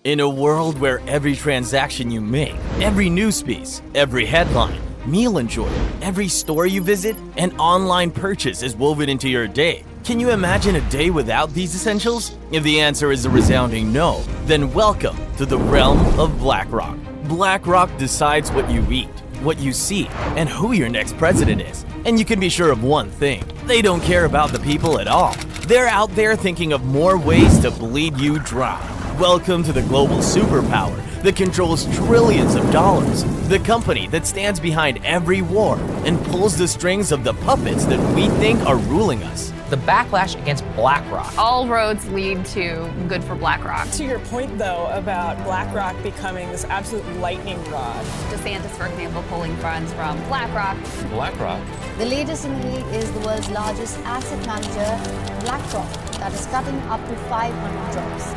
In a world where every transaction you make, every news piece, every headline, meal enjoyed, every store you visit, and online purchase is woven into your day, can you imagine a day without these essentials? If the answer is a resounding no, then welcome to the realm of BlackRock. BlackRock decides what you eat, what you see, and who your next president is. And you can be sure of one thing, they don't care about the people at all. They're out there thinking of more ways to bleed you dry. Welcome to the global superpower that controls trillions of dollars, the company that stands behind every war and pulls the strings of the puppets that we think are ruling us. The backlash against BlackRock. All roads lead to good for BlackRock. To your point, though, about BlackRock becoming this absolute lightning rod. DeSantis, for example, pulling funds from BlackRock. BlackRock. The latest in the league is the world's largest asset manager, BlackRock, that is cutting up to 500 jobs.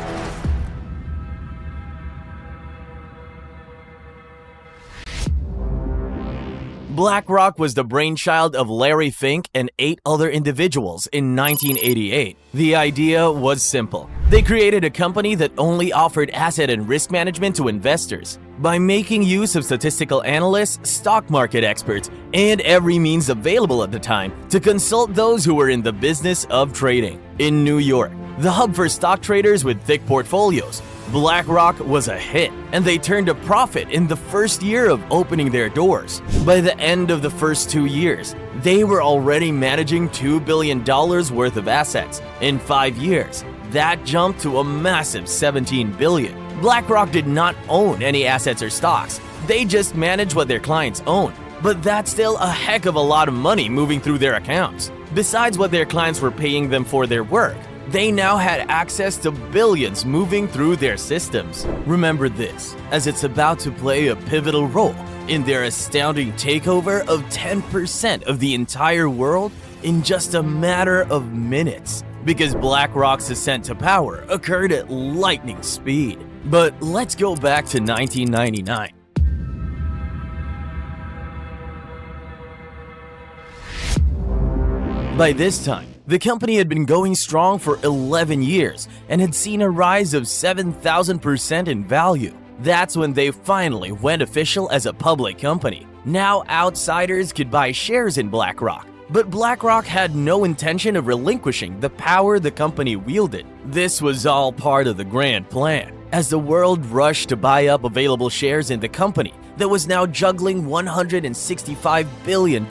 BlackRock was the brainchild of Larry Fink and 8 other individuals in 1988. The idea was simple. They created a company that only offered asset and risk management to investors. By making use of statistical analysts, stock market experts, and every means available at the time to consult those who were in the business of trading. In New York, the hub for stock traders with thick portfolios, BlackRock was a hit, and they turned a profit in the first year of opening their doors. By the end of the first 2 years, they were already managing $2 billion worth of assets. In 5 years, that jumped to a massive $17 billion. BlackRock did not own any assets or stocks. They just managed what their clients owned. But that's still a heck of a lot of money moving through their accounts. Besides what their clients were paying them for their work, they now had access to billions moving through their systems. Remember this, as it's about to play a pivotal role in their astounding takeover of 10% of the entire world in just a matter of minutes. Because BlackRock's ascent to power occurred at lightning speed. But let's go back to 1999. By this time, the company had been going strong for 11 years and had seen a rise of 7,000% in value. That's when they finally went official as a public company. Now outsiders could buy shares in BlackRock. But BlackRock had no intention of relinquishing the power the company wielded. This was all part of the grand plan, as the world rushed to buy up available shares in the company that was now juggling $165 billion.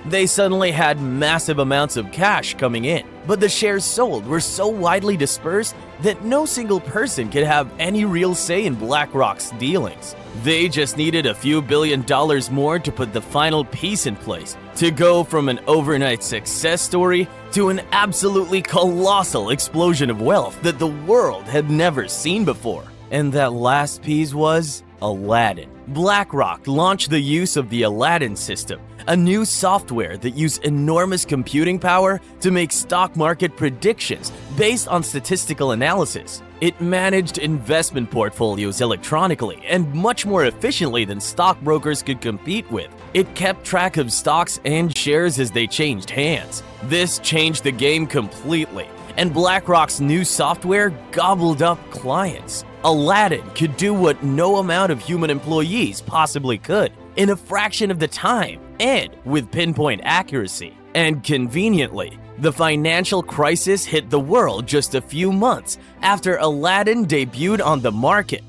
They suddenly had massive amounts of cash coming in, but the shares sold were so widely dispersed that no single person could have any real say in BlackRock's dealings. They just needed a few $1 billion more to put the final piece in place, to go from an overnight success story to an absolutely colossal explosion of wealth that the world had never seen before. And that last piece was Aladdin. BlackRock launched the use of the Aladdin system, a new software that used enormous computing power to make stock market predictions based on statistical analysis. It managed investment portfolios electronically and much more efficiently than stockbrokers could compete with. It kept track of stocks and shares as they changed hands. This changed the game completely, and BlackRock's new software gobbled up clients. Aladdin could do what no amount of human employees possibly could in a fraction of the time and with pinpoint accuracy. And conveniently, the financial crisis hit the world just a few months after Aladdin debuted on the market.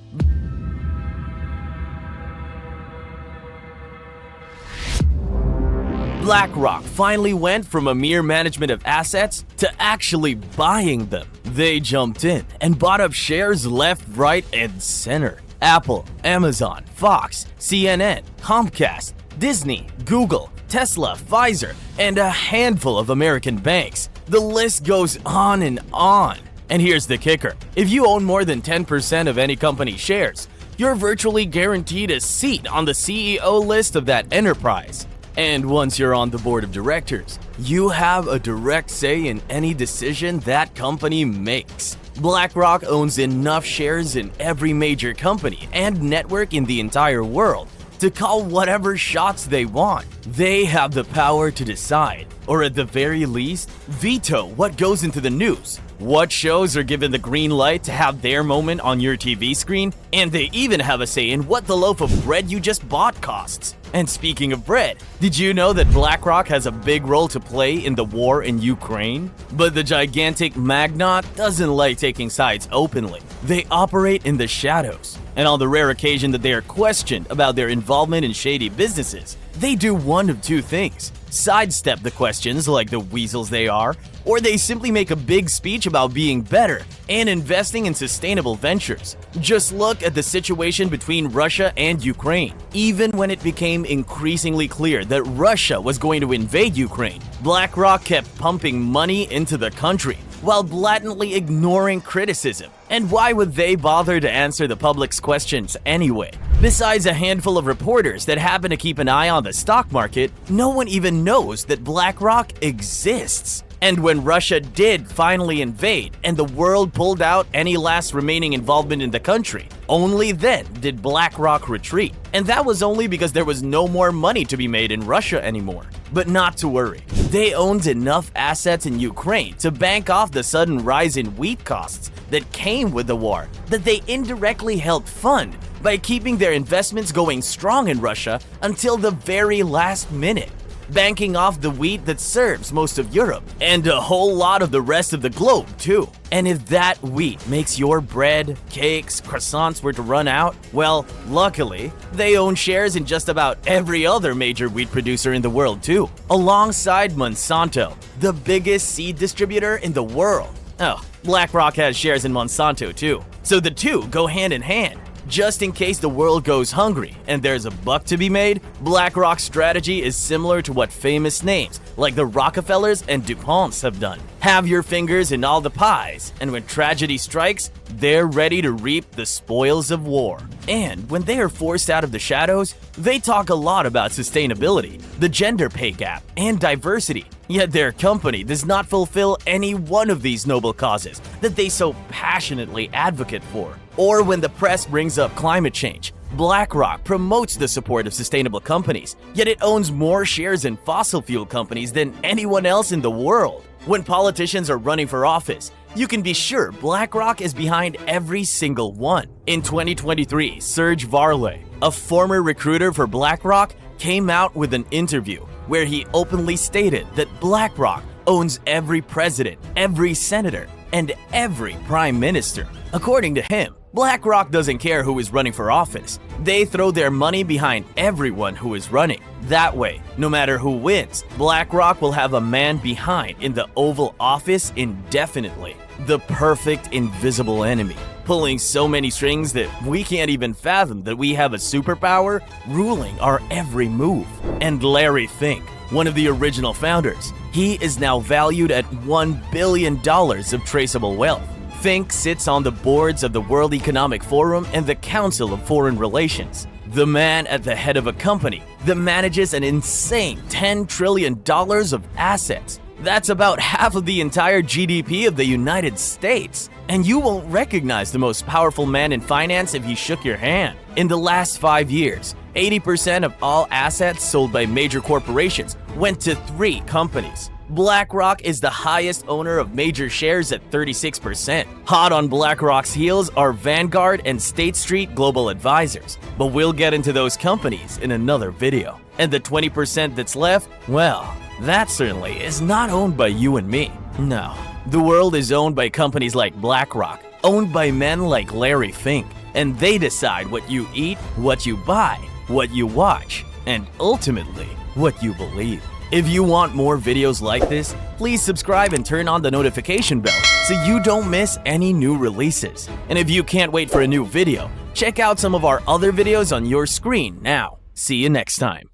BlackRock finally went from a mere management of assets to actually buying them. They jumped in and bought up shares left, right, and center. Apple, Amazon, Fox, CNN, Comcast, Disney, Google, Tesla, Pfizer, and a handful of American banks. The list goes on and on. And here's the kicker. If you own more than 10% of any company's shares, you're virtually guaranteed a seat on the CEO list of that enterprise. And once you're on the board of directors, you have a direct say in any decision that company makes. BlackRock owns enough shares in every major company and network in the entire world to call whatever shots they want. They have the power to decide, or at the very least, veto what goes into the news, what shows are given the green light to have their moment on your TV screen, and they even have a say in what the loaf of bread you just bought costs. And speaking of bread, did you know that BlackRock has a big role to play in the war in Ukraine? But the gigantic magnate doesn't like taking sides openly. They operate in the shadows. And on the rare occasion that they are questioned about their involvement in shady businesses, they do one of two things: sidestep the questions like the weasels they are, or they simply make a big speech about being better and investing in sustainable ventures. Just look at the situation between Russia and Ukraine. Even when it became increasingly clear that Russia was going to invade Ukraine, BlackRock kept pumping money into the country while blatantly ignoring criticism. And why would they bother to answer the public's questions anyway? Besides a handful of reporters that happen to keep an eye on the stock market, no one even knows that BlackRock exists. And when Russia did finally invade and the world pulled out any last remaining involvement in the country, only then did BlackRock retreat. And that was only because there was no more money to be made in Russia anymore. But not to worry, they owned enough assets in Ukraine to bank off the sudden rise in wheat costs that came with the war that they indirectly helped fund by keeping their investments going strong in Russia until the very last minute, banking off the wheat that serves most of Europe and a whole lot of the rest of the globe too. And if that wheat makes your bread, cakes, croissants were to run out, well, luckily, they own shares in just about every other major wheat producer in the world too, alongside Monsanto, the biggest seed distributor in the world. Oh, BlackRock has shares in Monsanto too, so the two go hand in hand. Just in case the world goes hungry and there's a buck to be made, BlackRock's strategy is similar to what famous names like the Rockefellers and DuPonts have done. Have your fingers in all the pies, and when tragedy strikes, they're ready to reap the spoils of war. And when they are forced out of the shadows, they talk a lot about sustainability, the gender pay gap, and diversity. Yet their company does not fulfill any one of these noble causes that they so passionately advocate for. Or when the press brings up climate change, BlackRock promotes the support of sustainable companies, yet it owns more shares in fossil fuel companies than anyone else in the world. When politicians are running for office, you can be sure BlackRock is behind every single one. In 2023, Serge Varley, a former recruiter for BlackRock, came out with an interview where he openly stated that BlackRock owns every president, every senator, and every prime minister. According to him, BlackRock doesn't care who is running for office. They throw their money behind everyone who is running. That way, no matter who wins, BlackRock will have a man behind in the Oval Office indefinitely. The perfect invisible enemy, pulling so many strings that we can't even fathom that we have a superpower ruling our every move. And Larry Fink, one of the original founders, he is now valued at $1 billion of traceable wealth. Fink sits on the boards of the World Economic Forum and the Council of Foreign Relations. The man at the head of a company that manages an insane $10 trillion of assets. That's about half of the entire GDP of the United States. And you won't recognize the most powerful man in finance if he shook your hand. In the last 5 years, 80% of all assets sold by major corporations went to 3 companies. BlackRock is the highest owner of major shares at 36%. Hot on BlackRock's heels are Vanguard and State Street Global Advisors, but we'll get into those companies in another video. And the 20% that's left, well, that certainly is not owned by you and me. No, the world is owned by companies like BlackRock, owned by men like Larry Fink, and they decide what you eat, what you buy, what you watch, and ultimately, what you believe. If you want more videos like this, please subscribe and turn on the notification bell so you don't miss any new releases. And if you can't wait for a new video, check out some of our other videos on your screen now. See you next time.